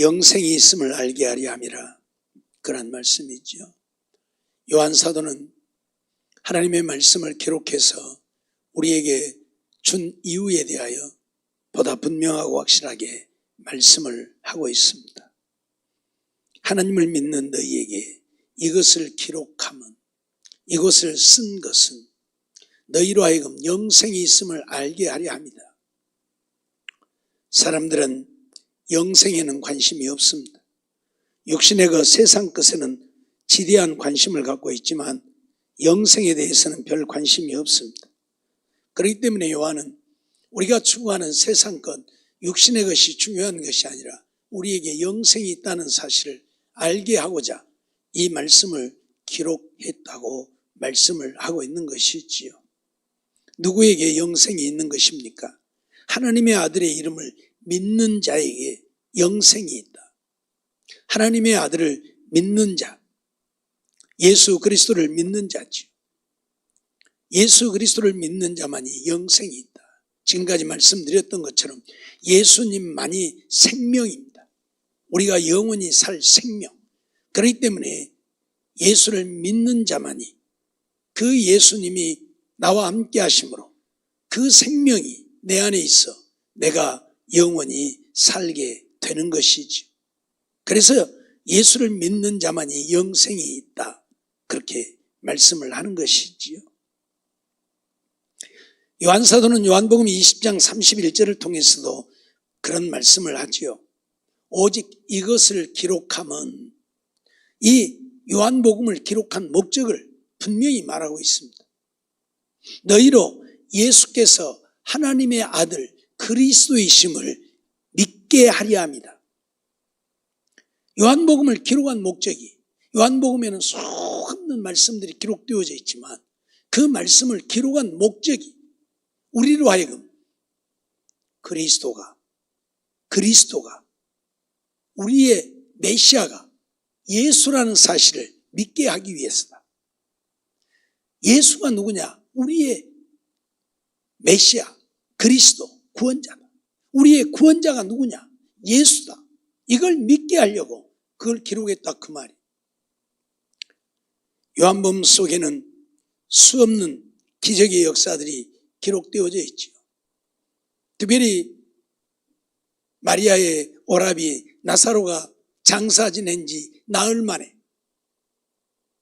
영생이 있음을 알게 하려 함이라. 그런 말씀이죠. 요한 사도는 하나님의 말씀을 기록해서 우리에게 준 이유에 대하여 보다 분명하고 확실하게 말씀을 하고 있습니다. 하나님을 믿는 너희에게 이것을 기록함은, 이것을 쓴 것은 너희로 하여금 영생이 있음을 알게 하려 합니다. 사람들은 영생에는 관심이 없습니다. 육신의 그 세상 것에는 지대한 관심을 갖고 있지만 영생에 대해서는 별 관심이 없습니다. 그렇기 때문에 요한은 우리가 추구하는 세상 것, 육신의 것이 중요한 것이 아니라 우리에게 영생이 있다는 사실을 알게 하고자 이 말씀을 기록했다고 말씀을 하고 있는 것이지요. 누구에게 영생이 있는 것입니까? 하나님의 아들의 이름을 믿는 자에게 영생이 있다. 하나님의 아들을 믿는 자, 예수 그리스도를 믿는 자죠. 예수 그리스도를 믿는 자만이 영생이 있다. 지금까지 말씀드렸던 것처럼 예수님만이 생명입니다. 우리가 영원히 살 생명. 그렇기 때문에 예수를 믿는 자만이, 그 예수님이 나와 함께 하심으로 그 생명이 내 안에 있어 내가 영원히 살게 되는 것이죠. 그래서 예수를 믿는 자만이 영생이 있다. 그렇게 말씀을 하는 것이지요. 요한사도는 요한복음 20장 31절을 통해서도 그런 말씀을 하지요. 오직 이것을 기록함은, 이 요한복음을 기록한 목적을 분명히 말하고 있습니다. 너희로 예수께서 하나님의 아들 그리스도이심을 믿게 하려 합니다. 요한복음을 기록한 목적이, 요한복음에는 수없는 말씀들이 기록되어져 있지만 그 말씀을 기록한 목적이 우리로 하여금 그리스도가 우리의 메시아가 예수라는 사실을 믿게 하기 위해서다. 예수가 누구냐? 우리의 메시아, 그리스도, 구원자다. 우리의 구원자가 누구냐? 예수다. 이걸 믿게 하려고 그걸 기록했다, 그 말이. 요한복음 속에는 수없는 기적의 역사들이 기록되어져 있죠. 특별히 마리아의 오라비 나사로가 장사 지낸 지 나흘 만에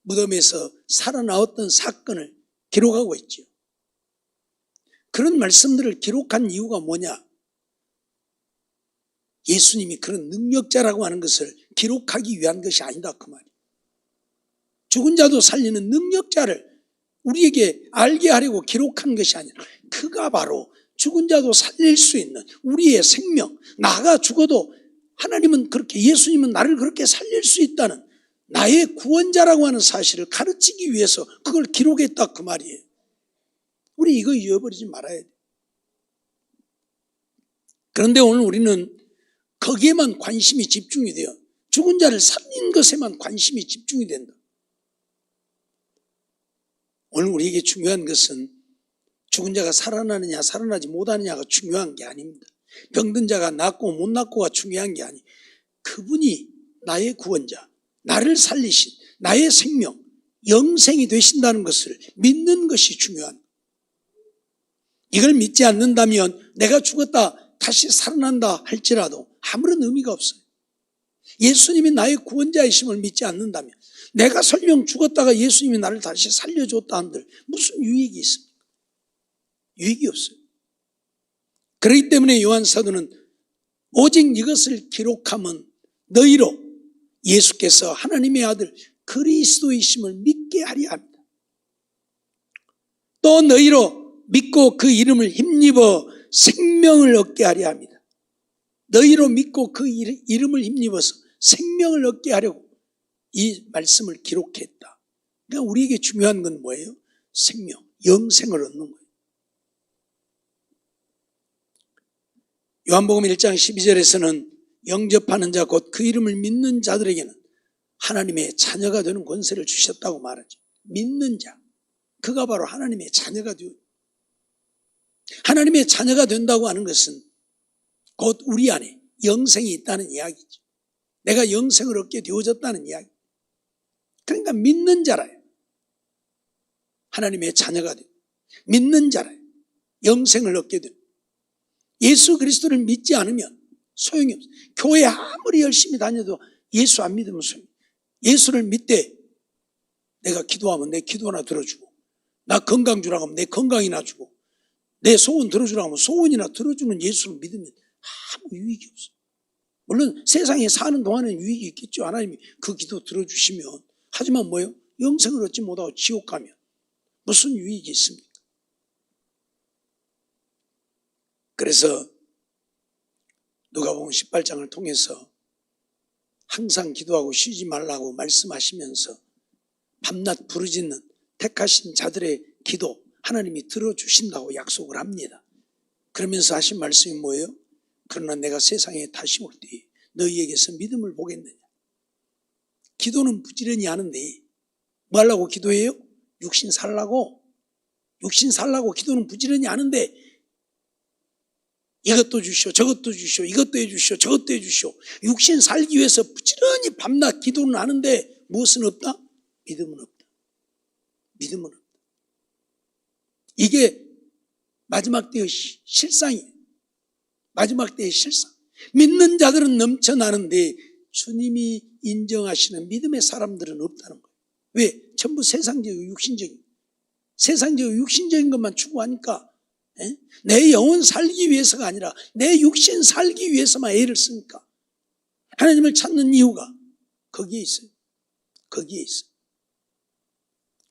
무덤에서 살아나왔던 사건을 기록하고 있죠. 그런 말씀들을 기록한 이유가 뭐냐? 예수님이 그런 능력자라고 하는 것을 기록하기 위한 것이 아니다, 그 말이에요. 죽은 자도 살리는 능력자를 우리에게 알게 하려고 기록한 것이 아니라 그가 바로 죽은 자도 살릴 수 있는 우리의 생명, 나가 죽어도 하나님은 그렇게, 예수님은 나를 그렇게 살릴 수 있다는 나의 구원자라고 하는 사실을 가르치기 위해서 그걸 기록했다, 그 말이에요. 우리 이거 잊어버리지 말아야 돼. 그런데 오늘 우리는 거기에만 관심이 집중이 돼요. 죽은 자를 살린 것에만 관심이 집중이 된다. 오늘 우리에게 중요한 것은 죽은 자가 살아나느냐 살아나지 못하느냐가 중요한 게 아닙니다. 병든 자가 낫고 못 낫고가 중요한 게 아니, 그분이 나의 구원자, 나를 살리신 나의 생명, 영생이 되신다는 것을 믿는 것이 중요한. 이걸 믿지 않는다면 내가 죽었다 다시 살아난다 할지라도 아무런 의미가 없어요. 예수님이 나의 구원자이심을 믿지 않는다면, 내가 설령 죽었다가 예수님이 나를 다시 살려줬다 한들 무슨 유익이 있습니까? 유익이 없어요. 그렇기 때문에 요한사도는 오직 이것을 기록하면 너희로 예수께서 하나님의 아들 그리스도이심을 믿게 하려 합니다. 또 너희로 믿고 그 이름을 힘입어 생명을 얻게 하려 합니다. 너희로 믿고 그 이름을 힘입어서 생명을 얻게 하려고 이 말씀을 기록했다. 그러니까 우리에게 중요한 건 뭐예요? 생명, 영생을 얻는 거예요. 요한복음 1장 12절에서는 영접하는 자 곧 그 이름을 믿는 자들에게는 하나님의 자녀가 되는 권세를 주셨다고 말하죠. 믿는 자, 그가 바로 하나님의 자녀가 되어요. 하나님의 자녀가 된다고 하는 것은 곧 우리 안에 영생이 있다는 이야기죠. 내가 영생을 얻게 되어졌다는 이야기. 그러니까 믿는 자라요. 하나님의 자녀가 되고 믿는 자라요. 영생을 얻게 되고 예수 그리스도를 믿지 않으면 소용이 없어요. 교회 아무리 열심히 다녀도 예수 안 믿으면 소용이 없어요. 예수를 믿되 내가 기도하면 내 기도나 들어주고, 나 건강 주라고 하면 내 건강이나 주고, 내 소원 들어주라고 하면 소원이나 들어주는 예수를 믿으면 아무 유익이 없어요. 물론 세상에 사는 동안에는 유익이 있겠죠. 하나님이 그 기도 들어주시면. 하지만 뭐예요? 영생을 얻지 못하고 지옥 가면 무슨 유익이 있습니까? 그래서 누가복음 18장을 통해서 항상 기도하고 쉬지 말라고 말씀하시면서 밤낮 부르짖는 택하신 자들의 기도 하나님이 들어주신다고 약속을 합니다. 그러면서 하신 말씀이 뭐예요? 그러나 내가 세상에 다시 올 때 너희에게서 믿음을 보겠느냐. 기도는 부지런히 하는데 뭐 하려고 기도해요? 육신 살라고 기도는 부지런히 하는데 이것도 주시오, 저것도 주시오, 이것도 해주시오, 저것도 해주시오. 육신 살기 위해서 부지런히 밤낮 기도는 하는데 무엇은 없다? 믿음은 없다. 믿음은 없다. 이게 마지막 때의 실상이에요. 마지막 때의 실상. 믿는 자들은 넘쳐나는데 주님이 인정하시는 믿음의 사람들은 없다는 거예요. 왜? 전부 세상적이고 육신적인 것만 추구하니까 내 영혼 살기 위해서가 아니라 내 육신 살기 위해서만 애를 쓰니까 하나님을 찾는 이유가 거기에 있어요. 거기에 있어요.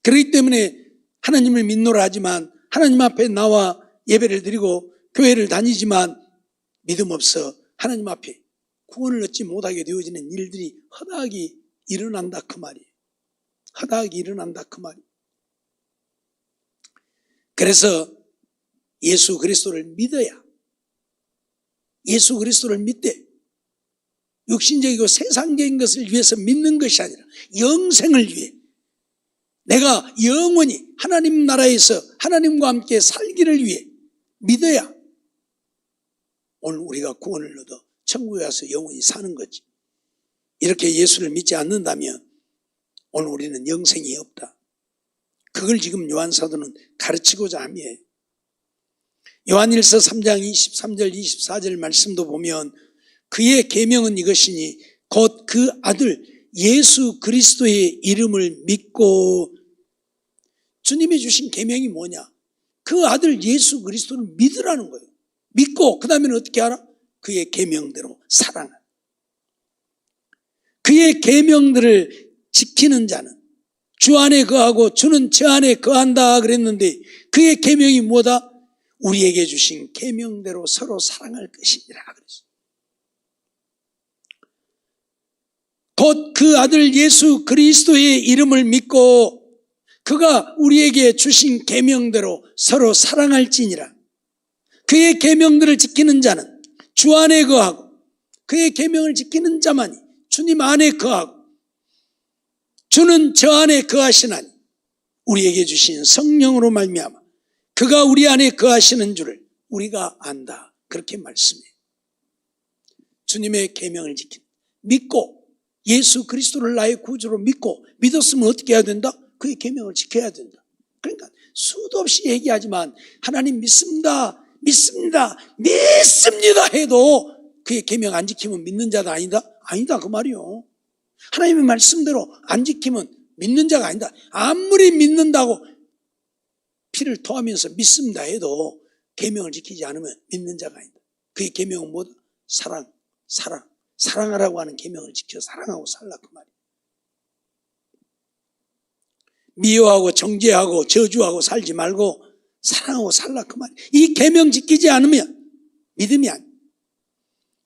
그렇기 때문에 하나님을 믿노라 하지만 하나님 앞에 나와 예배를 드리고 교회를 다니지만 믿음 없어 하나님 앞에 구원을 얻지 못하게 되어지는 일들이 허다하게 일어난다 그 말이에요. 허다하게 일어난다 그 말이에요. 그래서 예수 그리스도를 믿어야, 예수 그리스도를 믿되 육신적이고 세상적인 것을 위해서 믿는 것이 아니라 영생을 위해 내가 영원히 하나님 나라에서 하나님과 함께 살기를 위해 믿어야 오늘 우리가 구원을 얻어 천국에 가서 영원히 사는 거지. 이렇게 예수를 믿지 않는다면 오늘 우리는 영생이 없다. 그걸 지금 요한사도는 가르치고자 함이에요. 요한일서 3장 23절 24절 말씀도 보면 그의 계명은 이것이니 곧 그 아들 예수 그리스도의 이름을 믿고, 주님이 주신 계명이 뭐냐? 그 아들 예수 그리스도를 믿으라는 거예요. 믿고 그 다음에는 어떻게 하라? 그의 계명대로 사랑하라. 그의 계명들을 지키는 자는 주 안에 거하고 주는 저 안에 거한다 그랬는데 그의 계명이 뭐다? 우리에게 주신 계명대로 서로 사랑할 것이니라 그랬어요. 곧 그 아들 예수 그리스도의 이름을 믿고 그가 우리에게 주신 계명대로 서로 사랑할지니라. 그의 계명들을 지키는 자는 주 안에 거하고 그의 계명을 지키는 자만이 주님 안에 거하고 주는 저 안에 거하시나니 우리에게 주신 성령으로 말미암아 그가 우리 안에 거하시는 줄을 우리가 안다. 그렇게 말씀해요. 주님의 계명을 지키는, 믿고 예수 그리스도를 나의 구주로 믿고 믿었으면 어떻게 해야 된다? 그의 계명을 지켜야 된다. 그러니까 수도 없이 얘기하지만 하나님 믿습니다 해도 그의 계명 안 지키면 믿는 자도 아니다? 아니다 그 말이요. 하나님의 말씀대로 안 지키면 믿는 자가 아니다. 아무리 믿는다고 피를 토하면서 믿습니다 해도 계명을 지키지 않으면 믿는 자가 아니다. 그의 계명은 뭐다? 사랑하라고 하는 계명을 지켜 사랑하고 살라 그 말이에요. 미워하고 정죄하고 저주하고 살지 말고 사랑하고 살라 그 말이에요. 이 계명 지키지 않으면 믿음이 아니에요.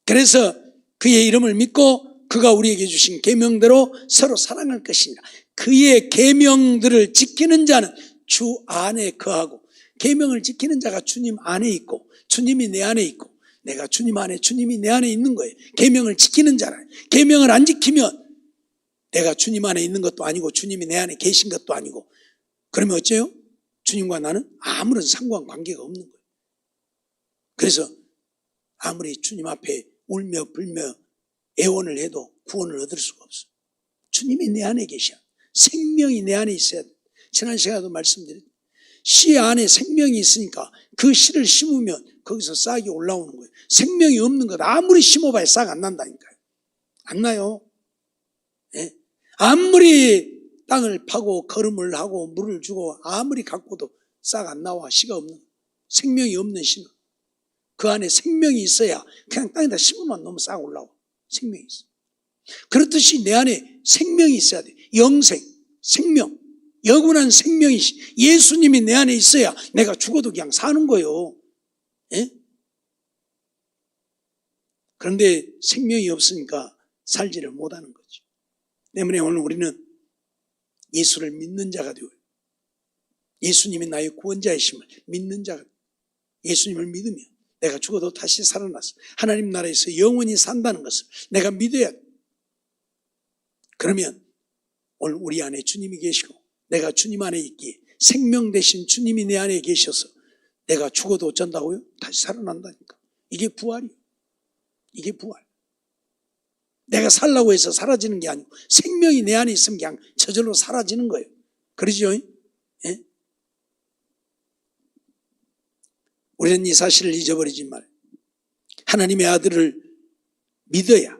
그래서 그의 이름을 믿고 그가 우리에게 주신 계명대로 서로 사랑할 것이니라. 그의 계명들을 지키는 자는 주 안에 거하고, 계명을 지키는 자가 주님 안에 있고 주님이 내 안에 있고 내가 주님 안에, 주님이 내 안에 있는 거예요. 계명을 지키는 자라. 계명을 안 지키면 내가 주님 안에 있는 것도 아니고 주님이 내 안에 계신 것도 아니고, 그러면 어째요? 주님과 나는 아무런 상관관계가 없는 거예요. 그래서 아무리 주님 앞에 울며 불며 애원을 해도 구원을 얻을 수가 없어. 주님이 내 안에 계셔. 생명이 내 안에 있어야 돼. 지난 시간에도 말씀드렸죠. 씨 안에 생명이 있으니까 그 씨를 심으면 거기서 싹이 올라오는 거예요. 생명이 없는 것 아무리 심어봐야 싹 안 난다니까요. 안 나요. 예? 아무리 땅을 파고 거름을 하고 물을 주고 아무리 가꾸도 싹 안 나와. 씨가 없는, 생명이 없는 씨는. 그 안에 생명이 있어야 그냥 땅에다 심으면 너무 싹 올라와. 생명이 있어. 그렇듯이 내 안에 생명이 있어야 돼. 영생, 생명, 영원한 생명이 예수님이 내 안에 있어야 내가 죽어도 그냥 사는 거예요. 예? 그런데 생명이 없으니까 살지를 못하는 거죠. 때문에 오늘 우리는 예수를 믿는 자가 되어요. 예수님이 나의 구원자이심을 믿는 자가 되어요. 예수님을 믿으면 내가 죽어도 다시 살아나서 하나님 나라에서 영원히 산다는 것을 내가 믿어야 돼. 그러면 오늘 우리 안에 주님이 계시고 내가 주님 안에 있기에 생명 대신 주님이 내 안에 계셔서 내가 죽어도 어쩐다고요? 다시 살아난다니까. 이게 부활이에요. 이게 부활. 내가 살라고 해서 사라지는 게 아니고 생명이 내 안에 있으면 그냥 저절로 사라지는 거예요. 그러죠? 예? 우리는 이 사실을 잊어버리지 말아요. 하나님의 아들을 믿어야,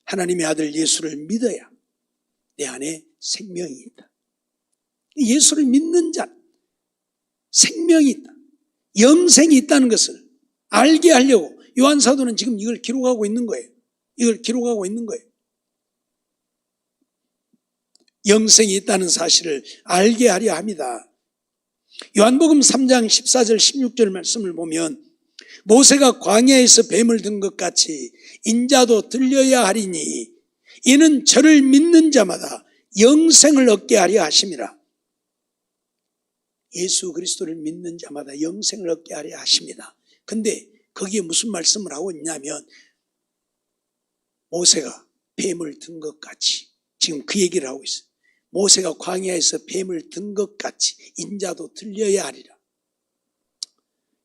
하나님의 아들 예수를 믿어야 내 안에 생명이 있다. 예수를 믿는 자, 생명이 있다. 영생이 있다는 것을 알게 하려고 요한 사도는 지금 이걸 기록하고 있는 거예요. 이걸 기록하고 있는 거예요. 영생이 있다는 사실을 알게 하려 합니다. 요한복음 3장 14절 16절 말씀을 보면 모세가 광야에서 뱀을 든 것 같이 인자도 들려야 하리니 이는 저를 믿는 자마다 영생을 얻게 하려 하심이라. 예수 그리스도를 믿는 자마다 영생을 얻게 하려 하십니다. 근데 거기에 무슨 말씀을 하고 있냐면 모세가 뱀을 든 것 같이, 지금 그 얘기를 하고 있어요. 모세가 광야에서 뱀을 든 것 같이 인자도 들려야 하리라.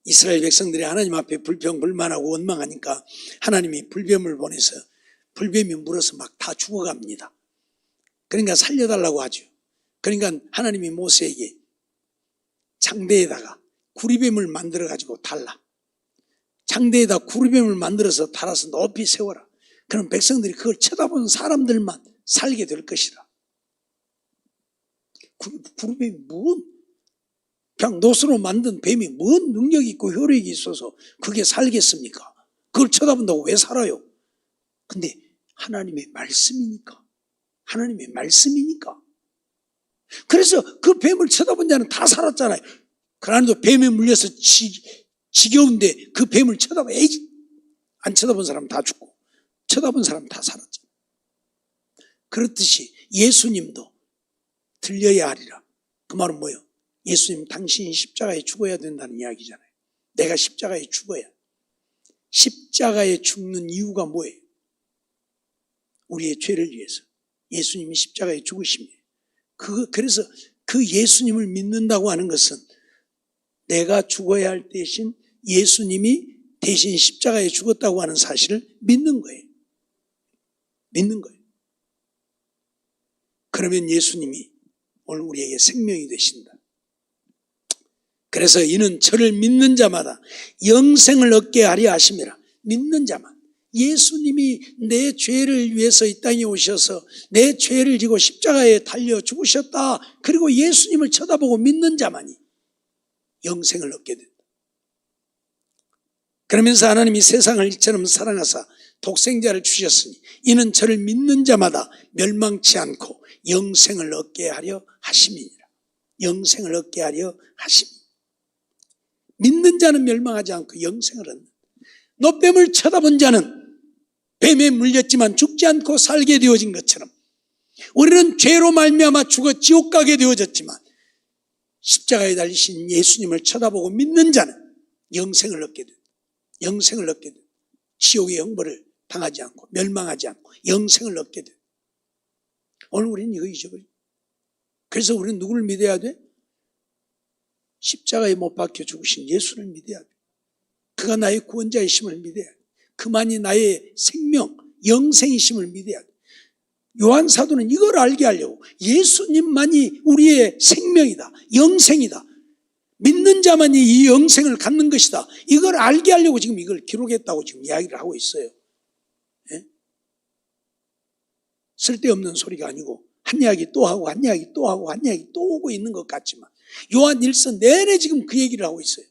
이스라엘 백성들이 하나님 앞에 불평불만하고 원망하니까 하나님이 불뱀을 보내서 불뱀이 물어서 막 다 죽어갑니다. 그러니까 살려달라고 하죠. 그러니까 하나님이 모세에게 장대에다가 구리뱀을 만들어가지고 달라. 장대에다 구리뱀을 만들어서 달아서 높이 세워라. 그럼 백성들이 그걸 쳐다보는 사람들만 살게 될 것이다. 구리뱀이 뭔, 그냥 노스로 만든 뱀이 뭔 능력이 있고 효력이 있어서 그게 살겠습니까? 그걸 쳐다본다고 왜 살아요? 근데 하나님의 말씀이니까. 하나님의 말씀이니까. 그래서 그 뱀을 쳐다본 자는 다 살았잖아요. 그러나도 뱀에 물려서 지겨운데 그 뱀을 쳐다봐. 에이, 안 쳐다본 사람 다 죽고 쳐다본 사람 다 살았잖아요. 그렇듯이 예수님도 들려야 하리라. 그 말은 뭐예요? 예수님 당신이 십자가에 죽어야 된다는 이야기잖아요. 내가 십자가에 죽어야. 십자가에 죽는 이유가 뭐예요? 우리의 죄를 위해서 예수님이 십자가에 죽으십니다. 그래서 그 예수님을 믿는다고 하는 것은 내가 죽어야 할 대신 예수님이 대신 십자가에 죽었다고 하는 사실을 믿는 거예요. 믿는 거예요. 그러면 예수님이 오늘 우리에게 생명이 되신다. 그래서 이는 저를 믿는 자마다 영생을 얻게 하려 하심이라. 믿는 자만. 예수님이 내 죄를 위해서 이 땅에 오셔서 내 죄를 지고 십자가에 달려 죽으셨다. 그리고 예수님을 쳐다보고 믿는 자만이 영생을 얻게 된다. 그러면서 하나님이 세상을 이처럼 사랑하사 독생자를 주셨으니 이는 저를 믿는 자마다 멸망치 않고 영생을 얻게 하려 하심이니라. 영생을 얻게 하려 하심이니라. 믿는 자는 멸망하지 않고 영생을 얻는. 노뱀을 쳐다본 자는 뱀에 물렸지만 죽지 않고 살게 되어진 것처럼 우리는 죄로 말미암아 죽어 지옥 가게 되어졌지만 십자가에 달리신 예수님을 쳐다보고 믿는 자는 영생을 얻게 된다. 영생을 얻게 된다. 지옥의 형벌을 당하지 않고 멸망하지 않고 영생을 얻게 된다. 오늘 우리는 이거 잊어버려. 그래서 우리는 누구를 믿어야 돼? 십자가에 못 박혀 죽으신 예수를 믿어야 돼. 그가 나의 구원자이심을 믿어야 돼. 그만이 나의 생명, 영생이심을 믿어야 돼. 요한 사도는 이걸 알게 하려고 예수님만이 우리의 생명이다, 영생이다, 믿는 자만이 이 영생을 갖는 것이다, 이걸 알게 하려고 지금 이걸 기록했다고 지금 이야기를 하고 있어요. 예? 쓸데없는 소리가 아니고 한 이야기 또 하고 한 이야기 또 하고 한 이야기 또 오고 있는 것 같지만 요한 1서 내내 지금 그 얘기를 하고 있어요.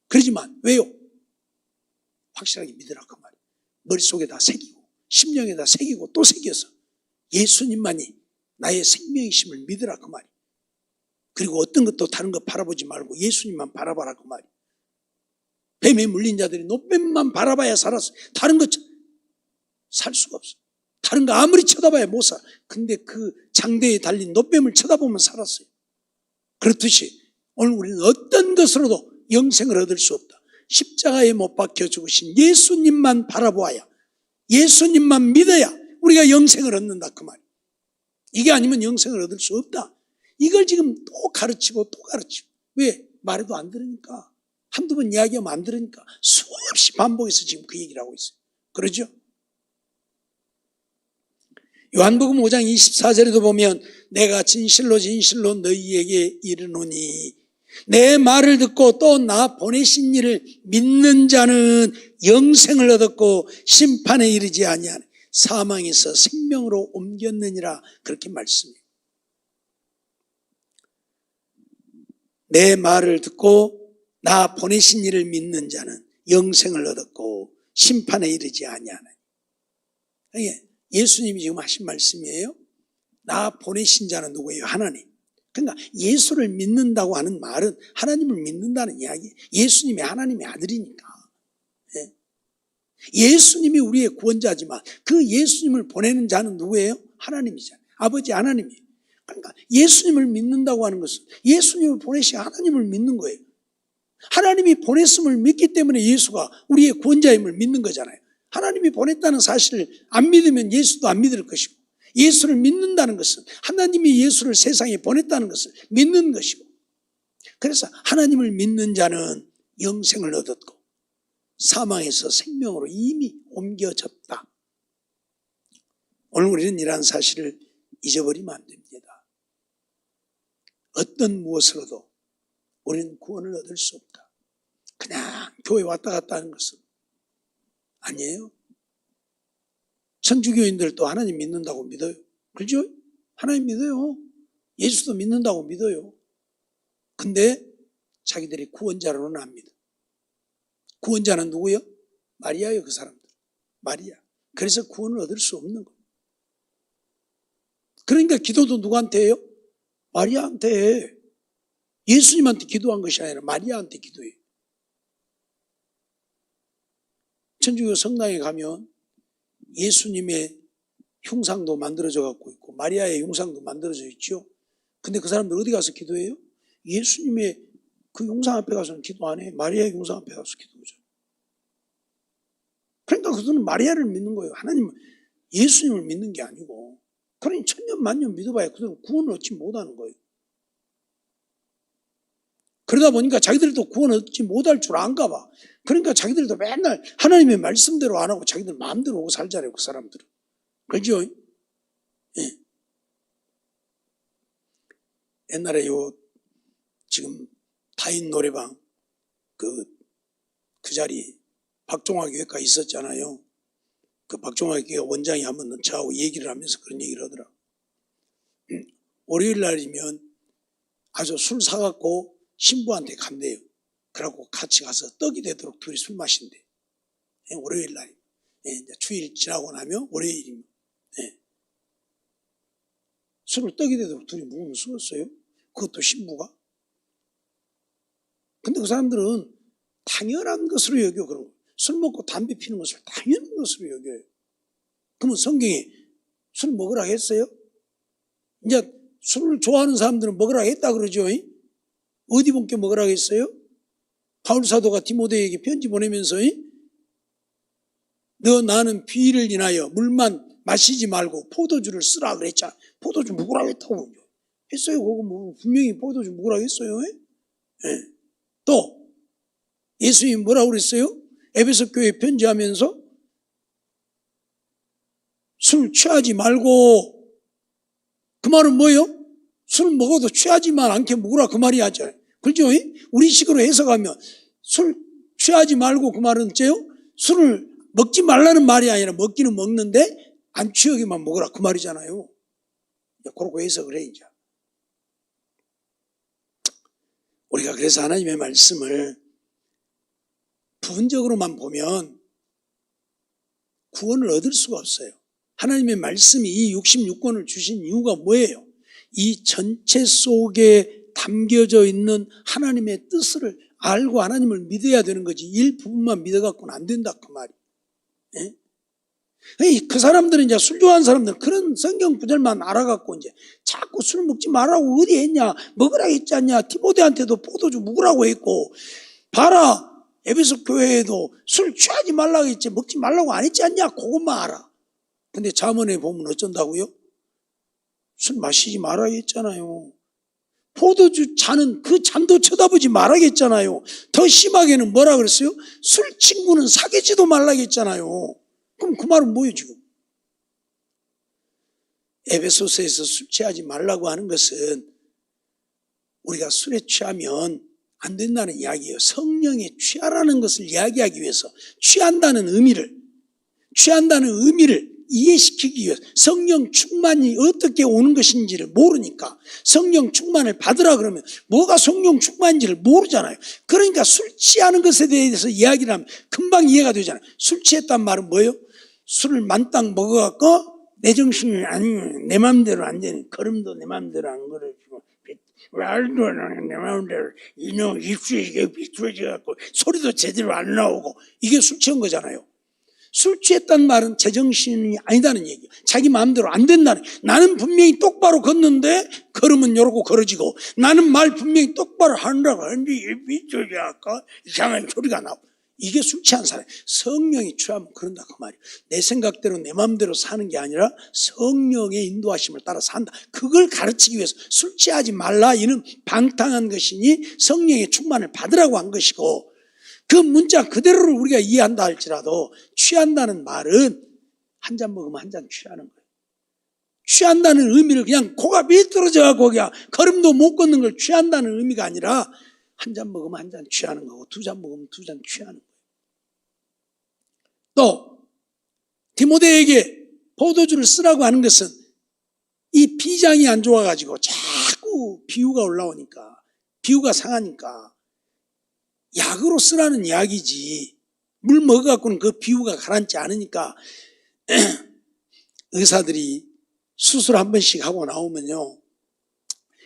그러지만 왜요? 확실하게 믿으라 그 말이에요. 머릿속에다 새기고 심령에다 새기고 또 새겨서 예수님만이 나의 생명이심을 믿으라 그 말이에요. 그리고 어떤 것도 다른 거 바라보지 말고 예수님만 바라봐라 그 말이에요. 뱀에 물린 자들이 노뱀만 바라봐야 살았어. 다른 거 살 수가 없어. 다른 거 아무리 쳐다봐야 못 살아. 근데 그 장대에 달린 노뱀을 쳐다보면 살았어요. 그렇듯이 오늘 우리는 어떤 것으로도 영생을 얻을 수 없다. 십자가에 못 박혀 죽으신 예수님만 바라보아야, 예수님만 믿어야 우리가 영생을 얻는다 그 말이에요. 이게 아니면 영생을 얻을 수 없다. 이걸 지금 또 가르치고 또 가르치고. 왜? 말해도 안 들으니까. 한두 번 이야기하면 안 들으니까 수없이 반복해서 지금 그 얘기를 하고 있어요. 그러죠? 요한복음 5장 24절에도 보면 내가 진실로 진실로 너희에게 이르노니 내 말을 듣고 또 나 보내신 이를 믿는 자는 영생을 얻었고 심판에 이르지 아니하니 사망에서 생명으로 옮겼느니라, 그렇게 말씀해요. 내 말을 듣고 나 보내신 이를 믿는 자는 영생을 얻었고 심판에 이르지 아니하니. 예수님이 지금 하신 말씀이에요. 나 보내신 자는 누구예요? 하나님. 그러니까 예수를 믿는다고 하는 말은 하나님을 믿는다는 이야기예요. 예수님이 하나님의 아들이니까. 예수님이 우리의 구원자지만 그 예수님을 보내는 자는 누구예요? 하나님이잖아요. 아버지 하나님이에요. 그러니까 예수님을 믿는다고 하는 것은 예수님을 보내신 하나님을 믿는 거예요. 하나님이 보냈음을 믿기 때문에 예수가 우리의 구원자임을 믿는 거잖아요. 하나님이 보냈다는 사실을 안 믿으면 예수도 안 믿을 것이고, 예수를 믿는다는 것은 하나님이 예수를 세상에 보냈다는 것을 믿는 것이고, 그래서 하나님을 믿는 자는 영생을 얻었고 사망에서 생명으로 이미 옮겨졌다. 오늘 우리는 이러한 사실을 잊어버리면 안 됩니다. 어떤 무엇으로도 우리는 구원을 얻을 수 없다. 그냥 교회 왔다 갔다 하는 것은 아니에요. 천주교인들도 하나님 믿는다고 믿어요. 그렇죠? 하나님 믿어요. 예수도 믿는다고 믿어요. 근데 자기들이 구원자로는 안 믿어. 구원자는 누구요? 마리아예요. 그 사람들. 마리아. 그래서 구원을 얻을 수 없는 거예요. 그러니까 기도도 누구한테 해요? 마리아한테 해. 예수님한테 기도한 것이 아니라 마리아한테 기도해요. 천주교 성당에 가면 예수님의 흉상도 만들어져 갖고 있고 마리아의 흉상도 만들어져 있죠. 근데 그 사람들 어디 가서 기도해요? 예수님의 그 흉상 앞에 가서는 기도 안 해. 마리아의 흉상 앞에 가서 기도하죠. 그러니까 그들은 마리아를 믿는 거예요. 하나님, 예수님을 믿는 게 아니고. 그러니 천년 만년 믿어봐야 그들은 구원을 얻지 못하는 거예요. 그러다 보니까 자기들도 구원을 얻지 못할 줄 안가 봐. 그러니까 자기들도 맨날 하나님의 말씀대로 안 하고 자기들 마음대로 오고 살잖아요, 그 사람들은. 그죠? 예. 옛날에 지금 다인 노래방 그 자리 박종화 교회가 있었잖아요. 그 박종화 교회 원장이 한번 저하고 얘기를 하면서 그런 얘기를 하더라. 월요일 날이면 아주 술 사갖고 신부한테 간대요. 그러고 같이 가서 떡이 되도록 둘이 술 마신대. 예, 월요일 날. 예, 이제 주일 지나고 나면 월요일이면. 예. 술을 떡이 되도록 둘이 묵으면 쓰겠어요? 그것도 신부가? 근데 그 사람들은 당연한 것으로 여겨, 그런 거. 술 먹고 담배 피는 것을 당연한 것으로 여겨요. 그러면 성경에 술 먹으라 했어요? 이제 술을 좋아하는 사람들은 먹으라 했다 그러죠. 어디 본께 먹으라 했어요? 바울사도가 디모데에게 편지 보내면서 너 나는 비를 인하여 물만 마시지 말고 포도주를 쓰라 그랬잖아. 포도주 먹으라 했다고 했어요. 그거 뭐 분명히 포도주 먹으라 했어요. 네. 또 예수님이 뭐라고 그랬어요? 에베소 교회 편지하면서 술 취하지 말고, 그 말은 뭐예요? 술 먹어도 취하지만 않게 먹으라 그 말이 하죠. 그렇죠? 우리 식으로 해석하면 술 취하지 말고 그 말은 어째요? 술을 먹지 말라는 말이 아니라 먹기는 먹는데 안 취하게만 먹으라 그 말이잖아요. 그렇게 해석을 해 이제. 우리가 그래서 하나님의 말씀을 부분적으로만 보면 구원을 얻을 수가 없어요. 하나님의 말씀이 이 66권을 주신 이유가 뭐예요? 이 전체 속에 담겨져 있는 하나님의 뜻을 알고 하나님을 믿어야 되는 거지 일부분만 믿어갖고는 안 된다 그 말이. 예? 그 사람들은 이제 술 좋아하는 사람들은 그런 성경 구절만 알아갖고 이제 자꾸 술 먹지 말라고 어디 했냐, 먹으라고 했지 않냐, 디모데한테도 포도주 먹으라고 했고, 봐라 에베소 교회에도 술 취하지 말라고 했지 먹지 말라고 안 했지 않냐, 그것만 알아. 근데 잠언에 보면 어쩐다고요? 술 마시지 말아야 했잖아요. 포도주 잔은 그 잔도 쳐다보지 말아야겠잖아요. 더 심하게는 뭐라 그랬어요? 술 친구는 사귀지도 말라겠잖아요. 그럼 그 말은 뭐예요 지금? 에베소서에서 술 취하지 말라고 하는 것은 우리가 술에 취하면 안 된다는 이야기예요. 성령에 취하라는 것을 이야기하기 위해서 취한다는 의미를 이해시키기 위해서 성령 충만이 어떻게 오는 것인지를 모르니까 성령 충만을 받으라 그러면 뭐가 성령 충만인지를 모르잖아요. 그러니까 술 취하는 것에 대해서 이야기를 하면 금방 이해가 되잖아요. 술 취했단 말은 뭐예요? 술을 만땅 먹어갖고 내 정신이 아니면 내 마음대로 안 되는, 걸음도 내 마음대로 안 걸어지고 말도 안 하는 내 마음대로 이놈 입술이 비틀어져갖고 소리도 제대로 안 나오고, 이게 술 취한 거잖아요. 술 취했단 말은 제정신이 아니다는 얘기예요. 자기 마음대로 안 된다는. 나는 분명히 똑바로 걷는데 걸으면 이러고 걸어지고, 나는 말 분명히 똑바로 하느라고 하는데 비틀어져갖고 이상한 소리가 나오고, 이게 술 취한 사람. 성령이 취하면 그런다 그 말이에요. 내 생각대로 내 마음대로 사는 게 아니라 성령의 인도하심을 따라 산다. 그걸 가르치기 위해서 술 취하지 말라, 이는 방탕한 것이니 성령의 충만을 받으라고 한 것이고, 그 문자 그대로를 우리가 이해한다 할지라도 취한다는 말은 한 잔 먹으면 한 잔 취하는 거예요. 취한다는 의미를 그냥 코가 비뚤어져가고 그냥 걸음도 못 걷는 걸 취한다는 의미가 아니라 한 잔 먹으면 한 잔 취하는 거고, 두 잔 먹으면 두 잔 취하는 거예요. 또 디모데에게 포도주를 쓰라고 하는 것은 이 비장이 안 좋아가지고 자꾸 비유가 올라오니까, 비유가 상하니까 약으로 쓰라는 이야기지, 물 먹어갖고는 그 비유가 가라앉지 않으니까. 의사들이 수술 한 번씩 하고 나오면요,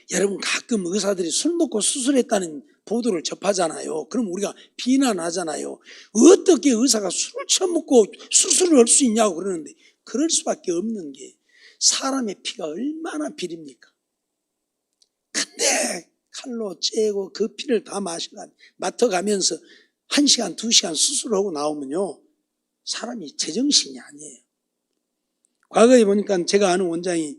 여러분 가끔 의사들이 술 먹고 수술했다는 보도를 접하잖아요. 그럼 우리가 비난하잖아요. 어떻게 의사가 술을 처먹고 수술을 할 수 있냐고 그러는데, 그럴 수밖에 없는 게 사람의 피가 얼마나 비립니까? 근데 칼로 째고 그 피를 다 맡아가면서 1시간, 2시간 수술하고 나오면요, 사람이 제정신이 아니에요. 과거에 보니까 제가 아는 원장이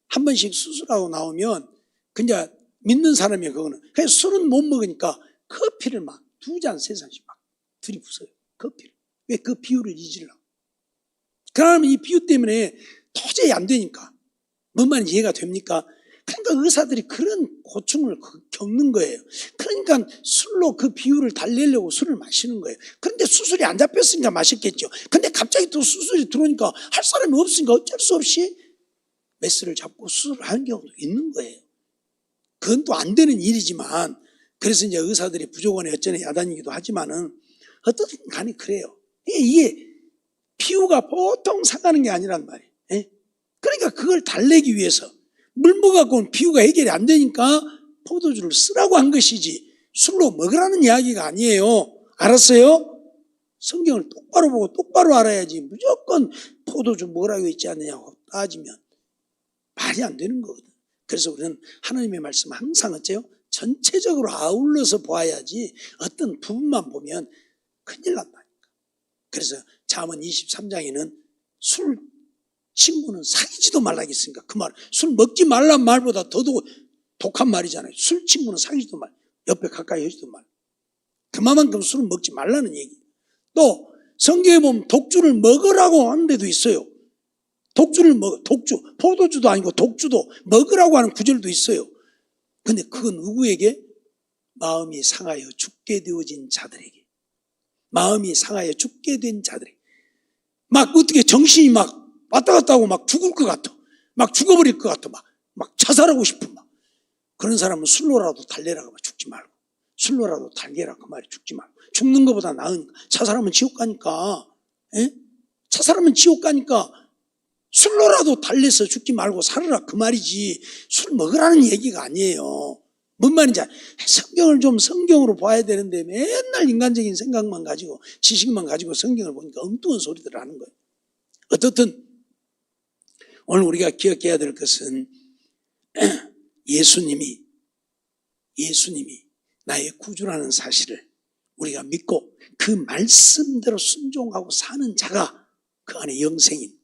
한 번씩 수술하고 나오면 그냥 믿는 사람이에요. 그거는 그냥 술은 못 먹으니까 커피를 막 2잔, 3잔씩 막 들이부어요. 커피를. 왜? 그 비유를 잊으려고. 그러면 이 비유 때문에 도저히 안 되니까. 뭔 말인지 이해가 됩니까? 그러니까 의사들이 그런 고충을 겪는 거예요. 그러니까 술로 그 비유를 달래려고 술을 마시는 거예요. 그런데 수술이 안 잡혔으니까 마셨겠죠. 근데 갑자기 또 수술이 들어오니까 할 사람이 없으니까 어쩔 수 없이 메스를 잡고 수술을 하는 경우도 있는 거예요. 그건 또 안 되는 일이지만, 그래서 이제 의사들이 부족원에 어쩌네 야단이기도 하지만은 어떻든 간에 그래요. 이게 비유가 보통 상하는 게 아니란 말이에요. 그러니까 그걸 달래기 위해서 물 먹어갖고는 비유가 해결이 안 되니까 포도주를 쓰라고 한 것이지 술로 먹으라는 이야기가 아니에요. 알았어요? 성경을 똑바로 보고 똑바로 알아야지 무조건 포도주 먹으라고 했지 않느냐고 따지면 말이 안 되는 거거든. 그래서 우리는 하나님의 말씀 항상 어째요? 전체적으로 아울러서 보아야지 어떤 부분만 보면 큰일 난다니까. 그래서 잠언 23장에는 술 친구는 사귀지도 말라겠습니까? 그 말, 술 먹지 말란 말보다 더 독한 말이잖아요. 술 친구는 사귀지도 말, 옆에 가까이 하지도 말. 그만큼 술을 먹지 말라는 얘기. 또 성경에 보면 독주를 먹으라고 하는 데도 있어요. 독주를 포도주도 아니고 독주도 먹으라고 하는 구절도 있어요. 근데 그건 누구에게? 마음이 상하여 죽게 되어진 자들에게. 마음이 상하여 죽게 된 자들에게. 막 어떻게 정신이 막 왔다 갔다 하고 막 죽을 것 같아. 막 죽어버릴 것 같아. 막 자살하고 싶은 막. 그런 사람은 술로라도 달래라 그 말 죽지 말고. 술로라도 달게라 그 말이 죽지 말고. 죽는 것보다 나은, 자살하면 지옥 가니까. 자살하면 지옥 가니까 술로라도 달래서 죽지 말고 살아라 그 말이지, 술 먹으라는 얘기가 아니에요. 뭔 말인지 성경을 좀 성경으로 봐야 되는데 맨날 인간적인 생각만 가지고 지식만 가지고 성경을 보니까 엉뚱한 소리들을 하는 거예요. 어떻든 오늘 우리가 기억해야 될 것은 예수님이 나의 구주라는 사실을 우리가 믿고 그 말씀대로 순종하고 사는 자가 그 안에 영생인,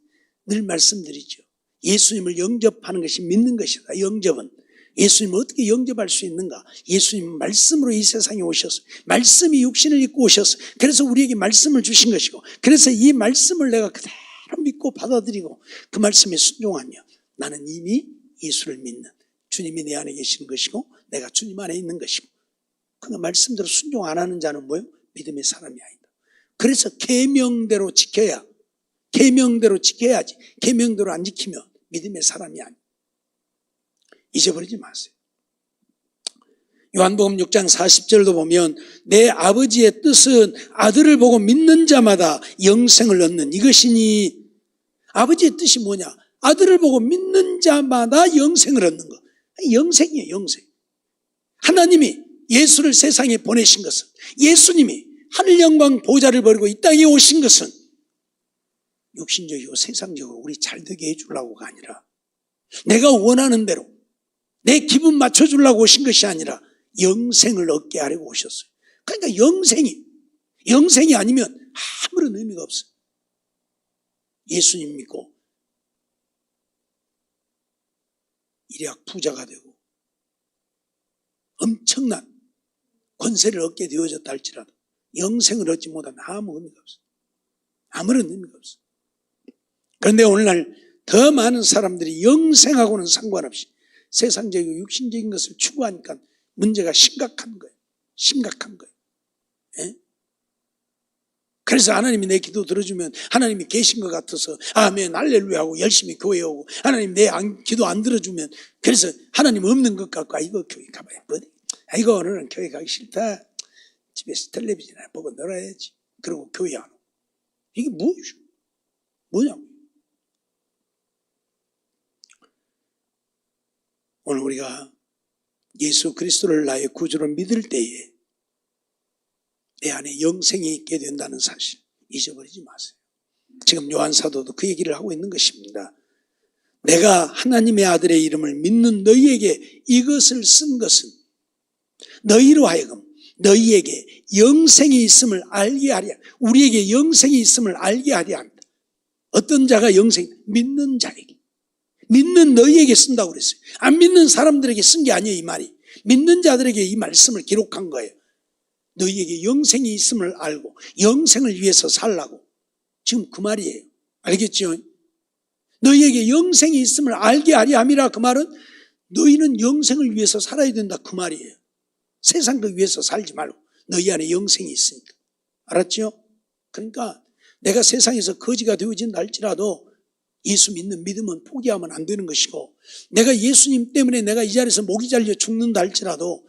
늘 말씀드리죠. 예수님을 영접하는 것이 믿는 것이다. 영접은 예수님을 어떻게 영접할 수 있는가? 예수님은 말씀으로 이 세상에 오셔서 말씀이 육신을 입고 오셔서 그래서 우리에게 말씀을 주신 것이고, 그래서 이 말씀을 내가 그대로 믿고 받아들이고 그 말씀에 순종하며 나는 이미 예수를 믿는, 주님이 내 안에 계시는 것이고 내가 주님 안에 있는 것이고, 그 말씀대로 순종 안 하는 자는 뭐예요? 믿음의 사람이 아니다. 그래서 계명대로 지켜야지. 계명대로 안 지키면 믿음의 사람이 아니다. 잊어버리지 마세요. 요한복음 6장 40절도 보면 내 아버지의 뜻은 아들을 보고 믿는 자마다 영생을 얻는 이것이니, 아버지의 뜻이 뭐냐? 아들을 보고 믿는 자마다 영생을 얻는 것. 영생이에요, 영생. 하나님이 예수를 세상에 보내신 것은, 예수님이 하늘 영광 보좌를 버리고 이 땅에 오신 것은 육신적이고 세상적으로 우리 잘되게 해주려고가 아니라 내가 원하는 대로 내 기분 맞춰주려고 오신 것이 아니라 영생을 얻게 하려고 오셨어요. 그러니까 영생이 아니면 아무런 의미가 없어요. 예수님 믿고 일약 부자가 되고 엄청난 권세를 얻게 되어졌다 할지라도 영생을 얻지 못하면 아무 의미가 없어요. 아무런 의미가 없어요. 그런데 오늘날 더 많은 사람들이 영생하고는 상관없이 세상적이고 육신적인 것을 추구하니까 문제가 심각한 거예요. 예? 그래서 하나님이 내 기도 들어주면 하나님이 계신 것 같아서 아멘 할렐루야 하고 열심히 교회 오고, 하나님 내 기도 안 들어주면 그래서 하나님 없는 것 같고 이거 교회 가봐야 뭐, 이거 오늘은 교회 가기 싫다, 집에서 텔레비전 보고 놀아야지, 그리고 교회 안 오고. 이게 뭐냐고. 오늘 우리가 예수 그리스도를 나의 구주로 믿을 때에 내 안에 영생이 있게 된다는 사실 잊어버리지 마세요. 지금 요한 사도도 그 얘기를 하고 있는 것입니다. 내가 하나님의 아들의 이름을 믿는 너희에게 이것을 쓴 것은 너희로 하여금 너희에게 영생이 있음을 알게 하려, 우리에게 영생이 있음을 알게 하려 합니다. 어떤 자가 믿는 자에게, 믿는 너희에게 쓴다고 그랬어요. 안 믿는 사람들에게 쓴 게 아니에요. 이 말이 믿는 자들에게 이 말씀을 기록한 거예요. 너희에게 영생이 있음을 알고 영생을 위해서 살라고, 지금 그 말이에요. 알겠죠? 너희에게 영생이 있음을 알게 하려 함이라. 그 말은 너희는 영생을 위해서 살아야 된다 그 말이에요. 세상 그 위해서 살지 말고 너희 안에 영생이 있으니까. 알았죠? 그러니까 내가 세상에서 거지가 되어진다 할지라도 예수 믿는 믿음은 포기하면 안 되는 것이고, 내가 예수님 때문에 내가 이 자리에서 목이 잘려 죽는다 할지라도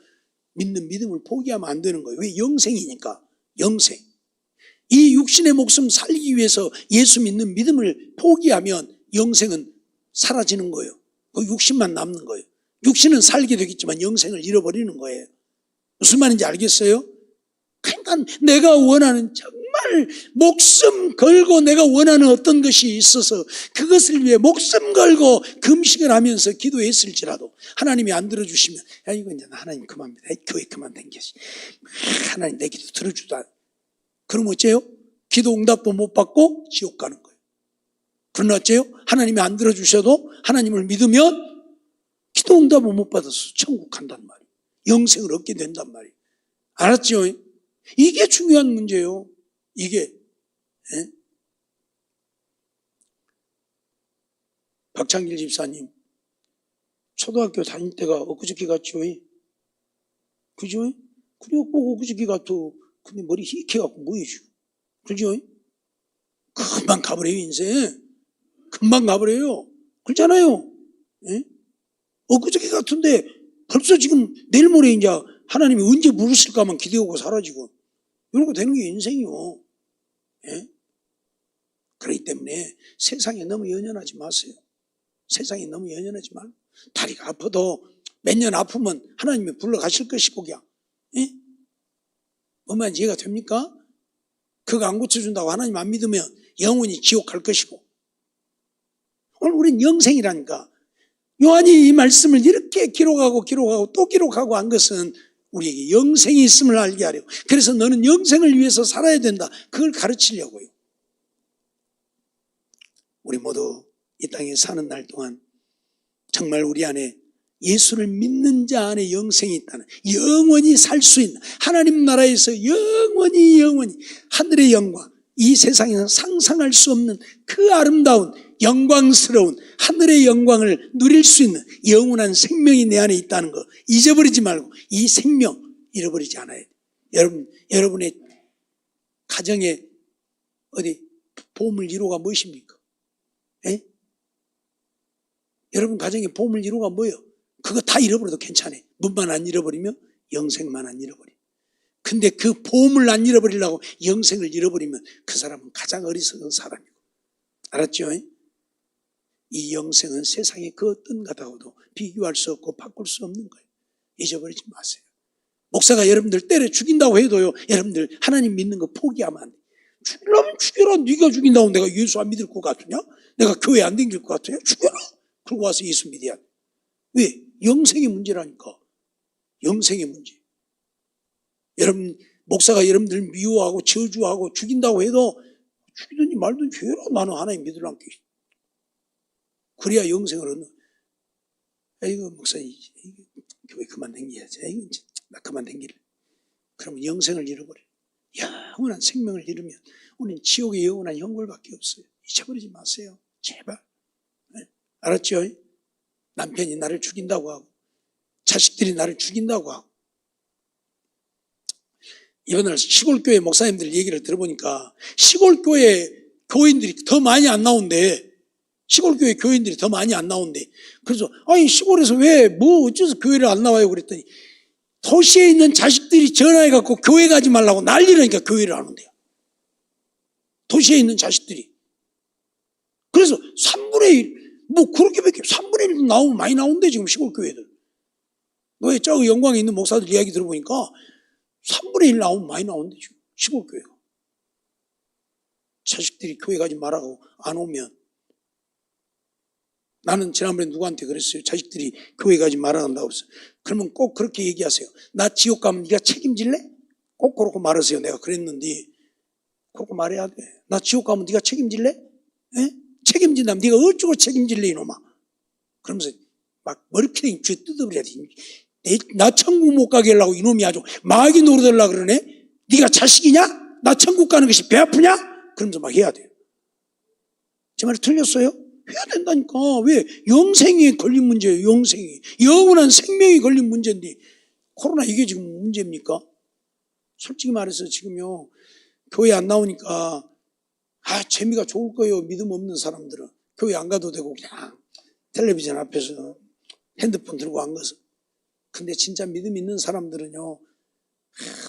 믿는 믿음을 포기하면 안 되는 거예요. 왜? 영생이니까. 영생. 이 육신의 목숨 살리기 위해서 예수 믿는 믿음을 포기하면 영생은 사라지는 거예요. 그 육신만 남는 거예요. 육신은 살게 되겠지만 영생을 잃어버리는 거예요. 무슨 말인지 알겠어요? 그러니까 내가 원하는, 정말 목숨 걸고 내가 원하는 어떤 것이 있어서 그것을 위해 목숨 걸고 금식을 하면서 기도했을지라도 하나님이 안 들어주시면 이거 이제 하나님 그만, 교회 그만 댕겨지, 하나님 내 기도 들어주다, 그럼 어째요? 기도 응답도 못 받고 지옥 가는 거예요. 그러나 어째요? 하나님이 안 들어주셔도 하나님을 믿으면 기도 응답을 못 받아서 천국 간단 말이에요. 영생을 얻게 된단 말이에요. 알았죠? 이게 중요한 문제예요. 이게. 박창길 집사님 초등학교 다닐 때가 엊그저께 같죠? 그죠? 그래요, 꼭 엊그저께 같어. 근데 머리 희게 갖고 뭐해줘? 그죠? 금방 가버려요, 인생. 금방 가버려요. 그렇잖아요. 예? 엊그저께 같은데 벌써 지금 내일 모레 이제 하나님이 언제 물으실까만 기대하고 사라지고 이런 거 되는 게 인생이요. 예? 그렇기 때문에 세상에 너무 연연하지 마세요. 세상에 너무 연연하지 말고 다리가 아파도 몇 년 아프면 하나님이 불러가실 것이고 그냥 예? 엄마는 이해가 됩니까? 그거 안 고쳐준다고 하나님 안 믿으면 영원히 지옥 갈 것이고 오늘 우린 영생이라니까. 요한이 이 말씀을 이렇게 기록하고 또 기록하고 한 것은 우리에게 영생이 있음을 알게 하려고. 그래서 너는 영생을 위해서 살아야 된다. 그걸 가르치려고요. 우리 모두 이 땅에 사는 날 동안 정말 우리 안에 예수를 믿는 자 안에 영생이 있다는, 영원히 살 수 있는 하나님 나라에서 영원히 하늘의 영광, 이 세상에서 상상할 수 없는 그 아름다운 영광스러운 하늘의 영광을 누릴 수 있는 영원한 생명이 내 안에 있다는 거 잊어버리지 말고 이 생명 잃어버리지 않아야 돼요. 여러분의 가정에 어디 보물 1호가 무엇입니까? 에? 여러분 가정에 보물 1호가 뭐예요? 그거 다 잃어버려도 괜찮아요. 문만 안 잃어버리면 영생만 안 잃어버려. 근데 그 보물 안 잃어버리려고 영생을 잃어버리면 그 사람은 가장 어리석은 사람이고. 알았죠? 이 영생은 세상의 그 어떤 것하고도 비교할 수 없고 바꿀 수 없는 거예요. 잊어버리지 마세요. 목사가 여러분들 때려 죽인다고 해도요, 여러분들 하나님 믿는 거 포기하면 안 돼. 죽이려면 죽여라. 네가 죽인다고 내가 예수 안 믿을 것 같으냐? 내가 교회 안 다닐 것 같으냐? 죽여라. 그러고 와서 예수 믿어야 돼. 왜? 영생의 문제라니까. 영생의 문제. 여러분 목사가 여러분들 미워하고 저주하고 죽인다고 해도 죽이든지 말든지 해라. 나는 하나님 믿으려고. 그래야 영생을 얻는. 이거 목사님 교회 그만 댕겨야지. 이거 나 그만 댕기래. 그러면 영생을 잃어버려. 영원한 생명을 잃으면 우리는 지옥의 영원한 형벌밖에 없어요. 잊어버리지 마세요. 제발. 네? 알았죠? 남편이 나를 죽인다고 하고 자식들이 나를 죽인다고 하고. 이번에 시골교회 목사님들 얘기를 들어보니까 시골교회 교인들이 더 많이 안 나온대. 시골교회 교인들이 더 많이 안 나온대. 그래서 아니 시골에서 왜 뭐 어째서 교회를 안 나와요? 그랬더니 도시에 있는 자식들이 전화해갖고 교회 가지 말라고 난리라니까 교회를 안 온대요. 도시에 있는 자식들이. 그래서 3분의 1 뭐 그렇게밖에 3분의 1도 나오면 많이 나온대 지금 시골교회들. 왜 저 영광에 있는 목사들 이야기 들어보니까 3분의 1 나오면 많이 나온대 지금 시골교회가. 자식들이 교회 가지 말라고 안 오면. 나는 지난번에 누구한테 그랬어요. 자식들이 교회 가지 말아야 한다고 했어요. 그러면 꼭 그렇게 얘기하세요. 나 지옥 가면 네가 책임질래? 꼭 그렇게 말하세요. 내가 그랬는데 그렇게 말해야 돼. 나 지옥 가면 네가 책임질래? 에? 책임진다면 네가 어쩌고 책임질래 이놈아. 그러면서 막 머리카락이 쥐어 뜯어버려야 돼. 나 천국 못 가게 하려고 이놈이 아주 마귀 노릇하려고 그러네. 네가 자식이냐? 나 천국 가는 것이 배 아프냐? 그러면서 막 해야 돼요. 제 말 틀렸어요? 해야 된다니까. 왜? 영생이 걸린 문제예요. 영생이. 영원한 생명이 걸린 문제인데 코로나 이게 지금 문제입니까? 솔직히 말해서 지금요 교회 안 나오니까 재미가 좋을 거예요. 믿음 없는 사람들은. 교회 안 가도 되고 그냥 텔레비전 앞에서 핸드폰 들고 안 가서. 근데 진짜 믿음 있는 사람들은요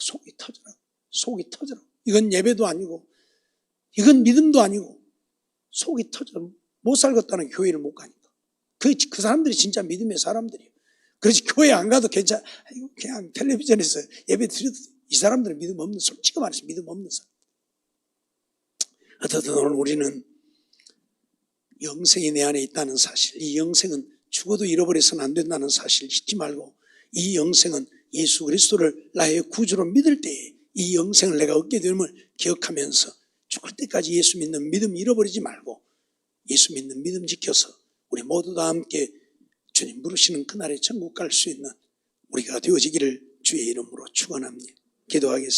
속이 터져라. 속이 터져라. 이건 예배도 아니고 이건 믿음도 아니고 속이 터져라. 못 살겠다는 교회를 못 가니까. 그 사람들이 진짜 믿음의 사람들이에요. 그래서 교회 안 가도 괜찮아. 그냥 텔레비전에서 예배 드려도 이 사람들은 믿음 없는, 솔직히 말해서 믿음 없는 사람. 어쨌든 오늘 우리는 영생이 내 안에 있다는 사실, 이 영생은 죽어도 잃어버려서는 안 된다는 사실 잊지 말고 이 영생은 예수 그리스도를 나의 구주로 믿을 때에 이 영생을 내가 얻게 됨을 기억하면서 죽을 때까지 예수 믿는 믿음 잃어버리지 말고 예수 믿는 믿음 지켜서 우리 모두 다 함께 주님 부르시는 그날에 천국 갈 수 있는 우리가 되어지기를 주의 이름으로 축원합니다. 기도하겠습니다.